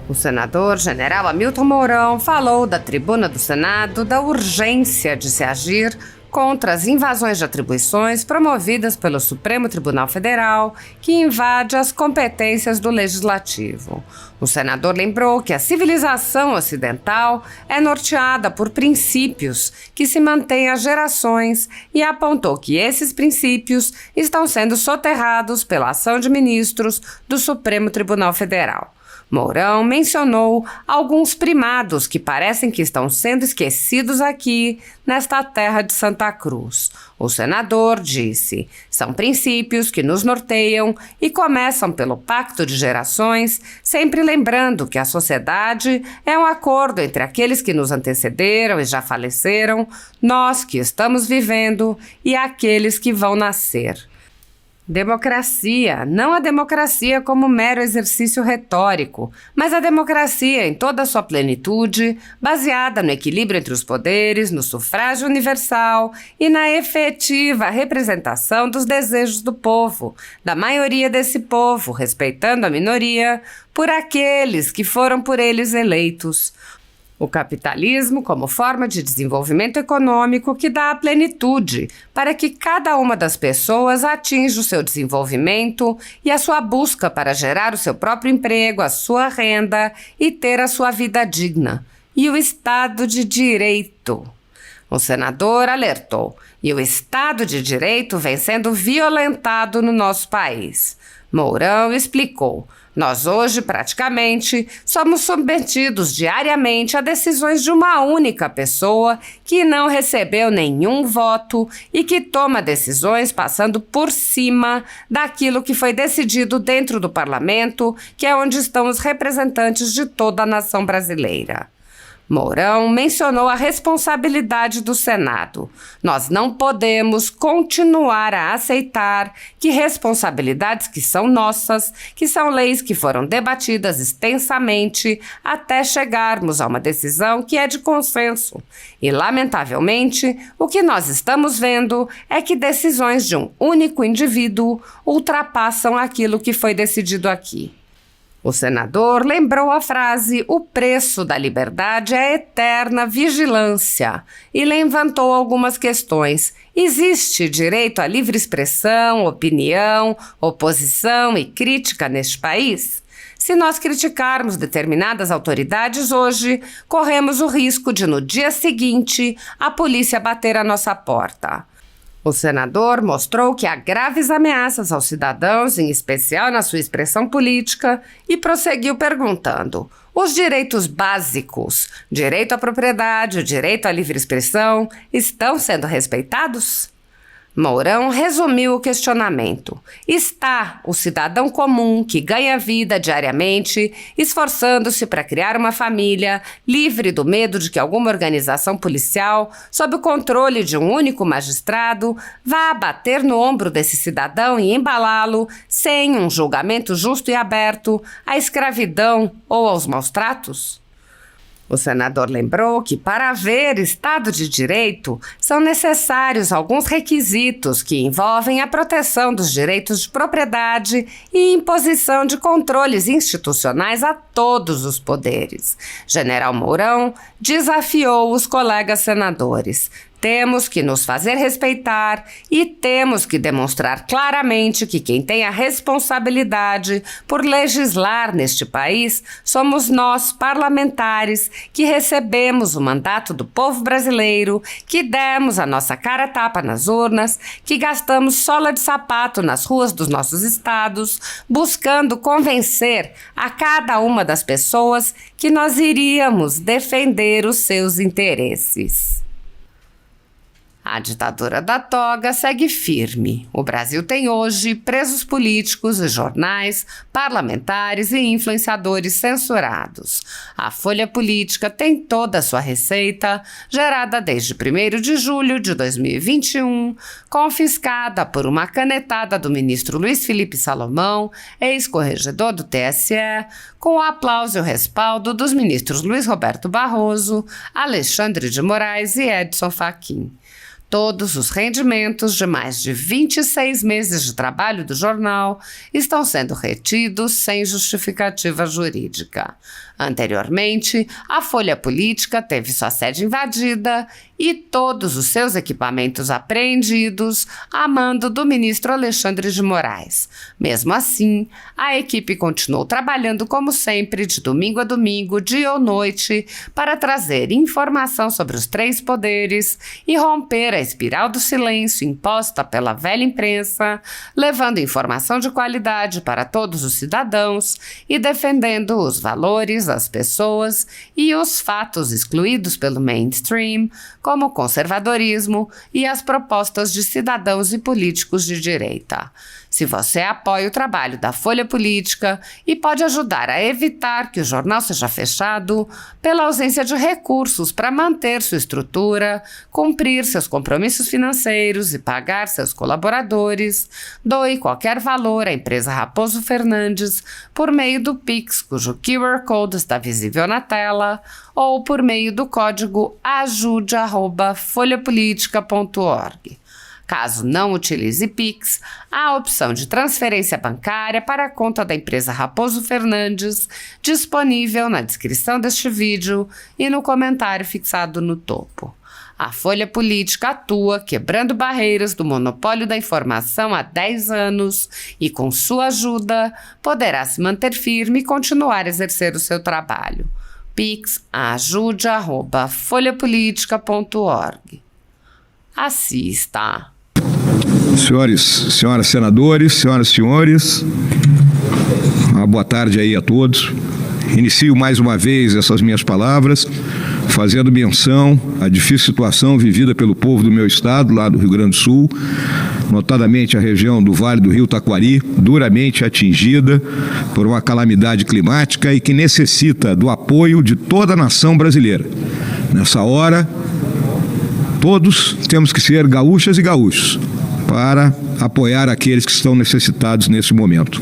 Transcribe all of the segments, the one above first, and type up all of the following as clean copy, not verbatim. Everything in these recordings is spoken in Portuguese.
O senador general Hamilton Mourão falou da tribuna do Senado da urgência de se agir contra as invasões de atribuições promovidas pelo Supremo Tribunal Federal, que invade as competências do Legislativo. O senador lembrou que a civilização ocidental é norteada por princípios que se mantêm há gerações e apontou que esses princípios estão sendo soterrados pela ação de ministros do Supremo Tribunal Federal. Mourão mencionou alguns primados que parecem que estão sendo esquecidos aqui, nesta terra de Santa Cruz. O senador disse: são princípios que nos norteiam e começam pelo pacto de gerações, sempre lembrando que a sociedade é um acordo entre aqueles que nos antecederam e já faleceram, nós que estamos vivendo e aqueles que vão nascer. Democracia, não a democracia como mero exercício retórico, mas a democracia em toda a sua plenitude, baseada no equilíbrio entre os poderes, no sufrágio universal e na efetiva representação dos desejos do povo, da maioria desse povo, respeitando a minoria, por aqueles que foram por eles eleitos. O capitalismo como forma de desenvolvimento econômico que dá a plenitude para que cada uma das pessoas atinja o seu desenvolvimento e a sua busca para gerar o seu próprio emprego, a sua renda e ter a sua vida digna. E o Estado de Direito. O senador alertou, e o Estado de Direito vem sendo violentado no nosso país. Mourão explicou: nós hoje, praticamente, somos submetidos diariamente a decisões de uma única pessoa que não recebeu nenhum voto e que toma decisões passando por cima daquilo que foi decidido dentro do parlamento, que é onde estão os representantes de toda a nação brasileira. Mourão mencionou a responsabilidade do Senado. Nós não podemos continuar a aceitar que responsabilidades que são nossas, que são leis que foram debatidas extensamente até chegarmos a uma decisão que é de consenso. E, lamentavelmente, o que nós estamos vendo é que decisões de um único indivíduo ultrapassam aquilo que foi decidido aqui. O senador lembrou a frase: o preço da liberdade é a eterna vigilância, e levantou algumas questões. Existe direito à livre expressão, opinião, oposição e crítica neste país? Se nós criticarmos determinadas autoridades hoje, corremos o risco de, no dia seguinte, a polícia bater à nossa porta. O senador mostrou que há graves ameaças aos cidadãos, em especial na sua expressão política, e prosseguiu perguntando: os direitos básicos, direito à propriedade, o direito à livre expressão, estão sendo respeitados? Mourão resumiu o questionamento. Está o cidadão comum que ganha vida diariamente, esforçando-se para criar uma família, livre do medo de que alguma organização policial, sob o controle de um único magistrado, vá bater no ombro desse cidadão e embalá-lo, sem um julgamento justo e aberto, à escravidão ou aos maus-tratos? O senador lembrou que, para haver Estado de Direito, são necessários alguns requisitos que envolvem a proteção dos direitos de propriedade e imposição de controles institucionais a todos os poderes. General Mourão desafiou os colegas senadores. Temos que nos fazer respeitar e temos que demonstrar claramente que quem tem a responsabilidade por legislar neste país somos nós, parlamentares, que recebemos o mandato do povo brasileiro, que demos a nossa cara a tapa nas urnas, que gastamos sola de sapato nas ruas dos nossos estados, buscando convencer a cada uma das pessoas que nós iríamos defender os seus interesses. A ditadura da toga segue firme. O Brasil tem hoje presos políticos e jornais, parlamentares e influenciadores censurados. A Folha Política tem toda a sua receita, gerada desde 1º de julho de 2021, confiscada por uma canetada do ministro Luiz Felipe Salomão, ex-corregedor do TSE, com o aplauso e o respaldo dos ministros Luiz Roberto Barroso, Alexandre de Moraes e Edson Fachin. Todos os rendimentos de mais de 26 meses de trabalho do jornal estão sendo retidos sem justificativa jurídica. Anteriormente, a Folha Política teve sua sede invadida e todos os seus equipamentos apreendidos a mando do ministro Alexandre de Moraes. Mesmo assim, a equipe continuou trabalhando como sempre, de domingo a domingo, dia ou noite, para trazer informação sobre os três poderes e romper a espiral do silêncio imposta pela velha imprensa, levando informação de qualidade para todos os cidadãos e defendendo os valores, as pessoas e os fatos excluídos pelo mainstream, como o conservadorismo e as propostas de cidadãos e políticos de direita. Se você apoia o trabalho da Folha Política e pode ajudar a evitar que o jornal seja fechado pela ausência de recursos para manter sua estrutura, cumprir seus compromissos financeiros e pagar seus colaboradores, doe qualquer valor à empresa Raposo Fernandes por meio do Pix, cujo QR Code está visível na tela, ou por meio do código ajude@folhapolitica.org. Caso não utilize Pix, há a opção de transferência bancária para a conta da empresa Raposo Fernandes, disponível na descrição deste vídeo e no comentário fixado no topo. A Folha Política atua quebrando barreiras do monopólio da informação há 10 anos e, com sua ajuda, poderá se manter firme e continuar a exercer o seu trabalho. Pix ajude@folhapolitica.org. Assista. Senhoras senadores, senhoras e senhores, uma boa tarde aí a todos. Inicio mais uma vez essas minhas palavras fazendo menção à difícil situação vivida pelo povo do meu estado, lá do Rio Grande do Sul, notadamente a região do Vale do Rio Taquari, duramente atingida por uma calamidade climática e que necessita do apoio de toda a nação brasileira. Nessa hora, todos temos que ser gaúchas e gaúchos para apoiar aqueles que estão necessitados nesse momento.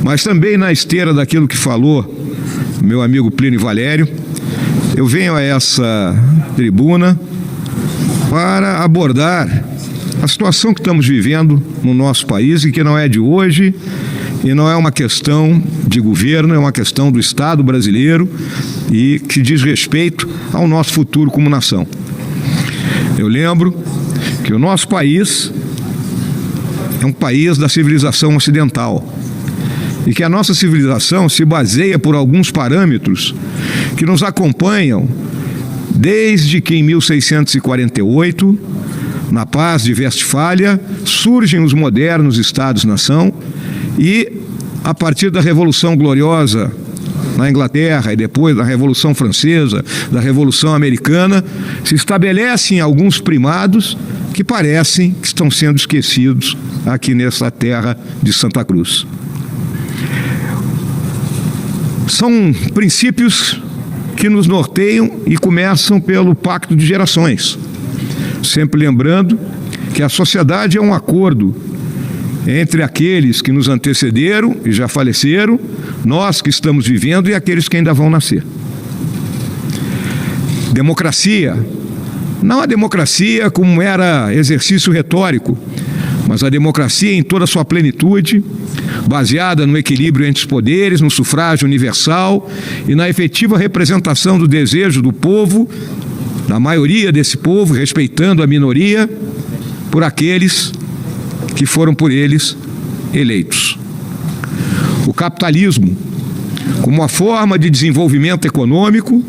Mas também na esteira daquilo que falou meu amigo Plínio Valério, eu venho a essa tribuna para abordar a situação que estamos vivendo no nosso país e que não é de hoje e não é uma questão de governo, é uma questão do Estado brasileiro e que diz respeito ao nosso futuro como nação. Eu lembro que o nosso país é um país da civilização ocidental e que a nossa civilização se baseia por alguns parâmetros que nos acompanham desde que em 1648, na Paz de Westfália, surgem os modernos Estados-nação e, a partir da Revolução Gloriosa na Inglaterra e depois da Revolução Francesa, da Revolução Americana, se estabelecem alguns primados que parecem que estão sendo esquecidos aqui nessa terra de Santa Cruz. São princípios que nos norteiam e começam pelo Pacto de Gerações. Sempre lembrando que a sociedade é um acordo entre aqueles que nos antecederam e já faleceram, nós que estamos vivendo e aqueles que ainda vão nascer. Democracia, não a democracia como era exercício retórico, mas a democracia em toda a sua plenitude, baseada no equilíbrio entre os poderes, no sufrágio universal e na efetiva representação do desejo do povo, da maioria desse povo, respeitando a minoria, por aqueles que foram por eles eleitos. O capitalismo, como uma forma de desenvolvimento econômico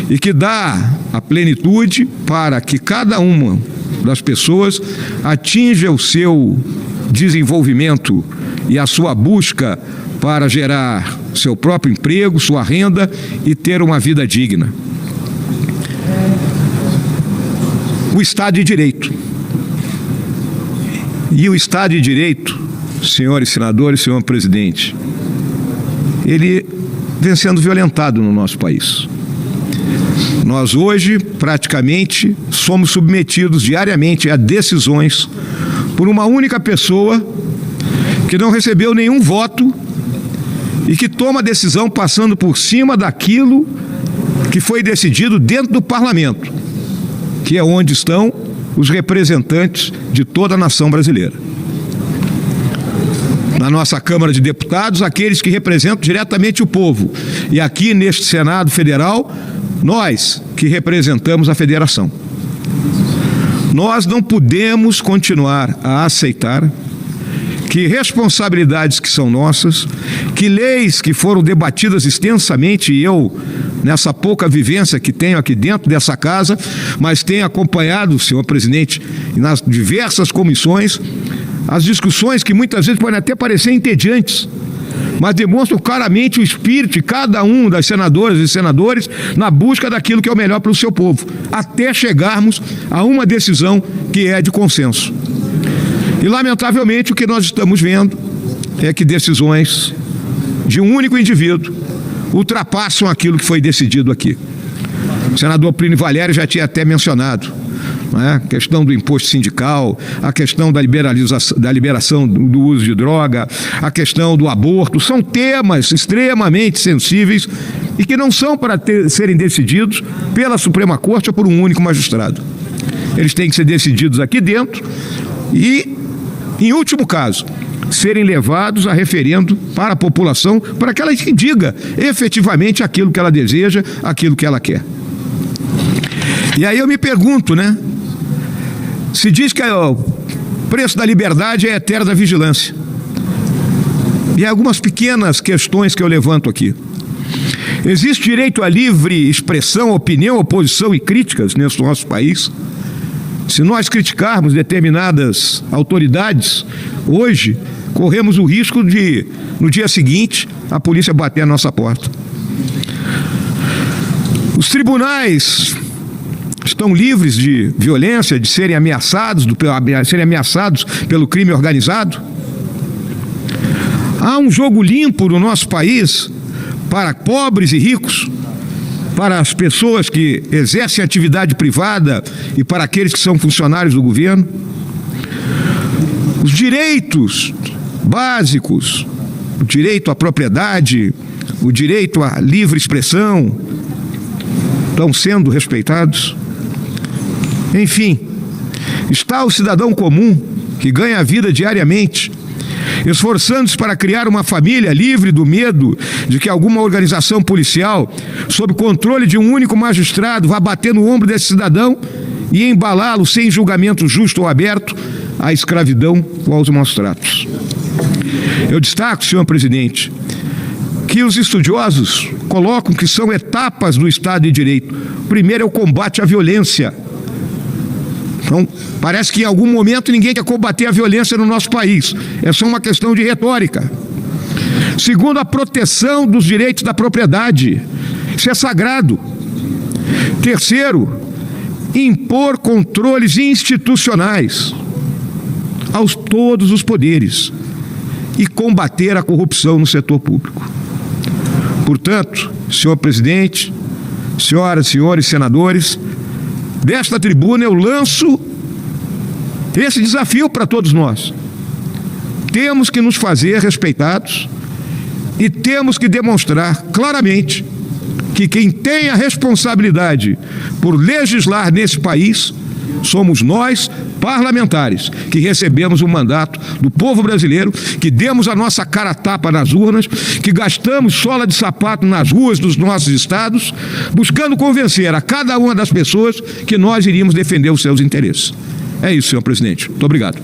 e que dá a plenitude para que cada uma das pessoas atinja o seu desenvolvimento e a sua busca para gerar seu próprio emprego, sua renda e ter uma vida digna. O Estado de Direito. E o Estado de Direito, senhores senadores, senhor presidente, ele vem sendo violentado no nosso país. Nós hoje, praticamente, somos submetidos diariamente a decisões por uma única pessoa que não recebeu nenhum voto e que toma decisão passando por cima daquilo que foi decidido dentro do parlamento, que é onde estão os representantes de toda a nação brasileira. Na nossa Câmara de Deputados, aqueles que representam diretamente o povo. E aqui neste Senado Federal, nós que representamos a Federação. Nós não podemos continuar a aceitar que responsabilidades que são nossas, que leis que foram debatidas extensamente, e eu, nessa pouca vivência que tenho aqui dentro dessa casa, mas tenho acompanhado, senhor presidente, nas diversas comissões, as discussões que muitas vezes podem até parecer entediantes, mas demonstram claramente o espírito de cada um das senadoras e senadores na busca daquilo que é o melhor para o seu povo, até chegarmos a uma decisão que é de consenso. E, lamentavelmente, o que nós estamos vendo é que decisões de um único indivíduo ultrapassam aquilo que foi decidido aqui. O senador Plínio Valério já tinha até mencionado, a questão do imposto sindical, a questão da liberação do uso de droga, a questão do aborto, são temas extremamente sensíveis e que não são para serem decididos pela Suprema Corte ou por um único magistrado. Eles têm que ser decididos aqui dentro e, em último caso, serem levados a referendo para a população, para que ela diga efetivamente aquilo que ela deseja, aquilo que ela quer. E aí eu me pergunto, se diz que o preço da liberdade é a eterna vigilância. E há algumas pequenas questões que eu levanto aqui. Existe direito à livre expressão, opinião, oposição e críticas nesse nosso país? Se nós criticarmos determinadas autoridades, hoje corremos o risco de, no dia seguinte, a polícia bater a nossa porta. Os tribunais estão livres de violência, de serem ameaçados pelo crime organizado? Há um jogo limpo no nosso país para pobres e ricos, para as pessoas que exercem atividade privada e para aqueles que são funcionários do governo? Os direitos básicos, o direito à propriedade, o direito à livre expressão, estão sendo respeitados? Enfim, está o cidadão comum que ganha a vida diariamente, esforçando-se para criar uma família livre do medo de que alguma organização policial, sob controle de um único magistrado, vá bater no ombro desse cidadão e embalá-lo sem julgamento justo ou aberto à escravidão ou aos maus tratos. Eu destaco, senhor presidente, que os estudiosos colocam que são etapas do Estado de Direito. Primeiro é o combate à violência. Então, parece que em algum momento ninguém quer combater a violência no nosso país. É só uma questão de retórica. Segundo, a proteção dos direitos da propriedade. Isso é sagrado. Terceiro, impor controles institucionais aos todos os poderes e combater a corrupção no setor público. Portanto, senhor presidente, senhoras e senhores senadores, desta tribuna eu lanço esse desafio para todos nós. Temos que nos fazer respeitados e temos que demonstrar claramente que quem tem a responsabilidade por legislar nesse país somos nós, parlamentares, que recebemos o mandato do povo brasileiro, que demos a nossa cara a tapa nas urnas, que gastamos sola de sapato nas ruas dos nossos estados, buscando convencer a cada uma das pessoas que nós iríamos defender os seus interesses. É isso, senhor presidente. Muito obrigado.